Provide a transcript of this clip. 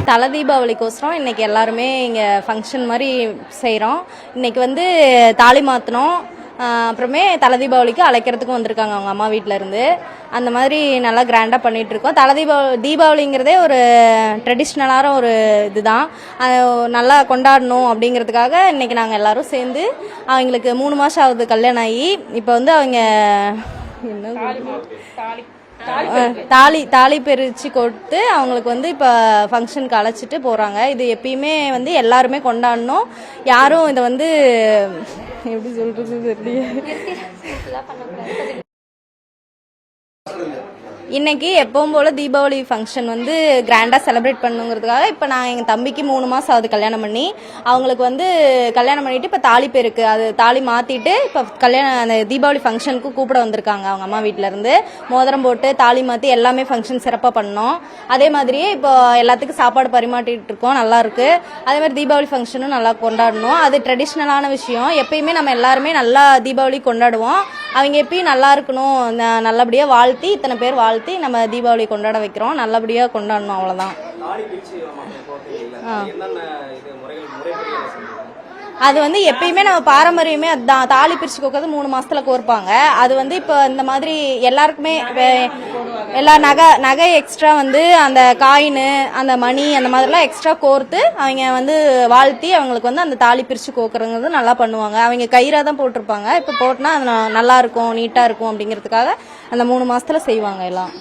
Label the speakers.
Speaker 1: தலை தீபாவளிக்கோசரம் இன்னைக்கு எல்லாருமே இங்கே ஃபங்க்ஷன் மாதிரி செய்கிறோம். இன்னைக்கு வந்து தாலி மாற்றணும், அப்புறமே தலை தீபாவளிக்கு அழைக்கிறதுக்கும் வந்திருக்காங்க அவங்க அம்மா வீட்டில் இருந்து. அந்த மாதிரி நல்லா கிராண்டாக பண்ணிகிட்டு இருக்கோம். தீபாவளிங்கிறதே ஒரு ட்ரெடிஷ்னலான ஒரு இதுதான், நல்லா கொண்டாடணும் அப்படிங்கிறதுக்காக இன்னைக்கு நாங்கள் எல்லாரும் சேர்ந்து அவங்களுக்கு 3 மாதம் ஆகுது கல்யாணம் ஆகி. இப்போ வந்து அவங்க தாலி பிரித்து கொடுத்து அவங்களுக்கு வந்து இப்போ ஃபங்க்ஷனுக்கு அழைச்சிட்டு போகிறாங்க. இது எப்பயுமே வந்து எல்லாருமே கொண்டாடணும். யாரும் இதை வந்து எப்படி சொல்கிறது தெரியல. இன்னைக்கு எப்பவும் போல தீபாவளி ஃபங்க்ஷன் வந்து கிராண்டாக செலிப்ரேட் பண்ணுங்கிறதுக்காக இப்போ நான் எங்கள் தம்பிக்கு 3 மாதம் ஆகுது கல்யாணம் பண்ணி. அவங்களுக்கு வந்து கல்யாணம் பண்ணிட்டு இப்போ தாலி பேருக்கு அது தாலி மாற்றிட்டு இப்போ அந்த தீபாவளி ஃபங்க்ஷனுக்கு கூப்பிட வந்திருக்காங்க அவங்க அம்மா வீட்டிலேருந்து. மோதிரம் போட்டு தாலி மாற்றி எல்லாமே ஃபங்க்ஷன் சிறப்பாக பண்ணோம். அதே மாதிரியே இப்போ எல்லாத்துக்கும் சாப்பாடு பரிமாற்றிட்டு இருக்கோம், நல்லா இருக்கு. அதே மாதிரி தீபாவளி ஃபங்க்ஷனும் நல்லா கொண்டாடணும். அது ட்ரெடிஷ்னலான விஷயம். எப்பயுமே நம்ம எல்லாருமே நல்லா தீபாவளி கொண்டாடுவோம். அவங்க எப்பயும் நல்லா இருக்கணும், நல்லபடியாக வாழ்த்தி இத்தனை பேர் வாழ்த்தி நம்ம தீபாவளி கொண்டாட வைக்கிறோம். நல்லபடியாக கொண்டாடணும், அவ்வளோதான். அது வந்து எப்பயுமே நம்ம பாரம்பரியமே அதுதான். தாலி பிரிச்சு கோக்கிறது 3 மாசத்துல கோர்ப்பாங்க. அது வந்து இப்போ இந்த மாதிரி எல்லாருக்குமே எல்லா நகை எக்ஸ்ட்ரா வந்து அந்த காயின் அந்த மணி அந்த மாதிரிலாம் எக்ஸ்ட்ரா கோர்த்து அவங்க வந்து வாழ்த்தி அவங்களுக்கு வந்து அந்த தாலி பிரிச்சு கோக்குறங்கிறது நல்லா பண்ணுவாங்க. அவங்க கயிறா தான் போட்டிருப்பாங்க. இப்போ போட்டுனா அது நல்லா இருக்கும், நீட்டா இருக்கும் அப்படிங்கிறதுக்காக அந்த 3 மாசத்துல செய்வாங்க எல்லாம்.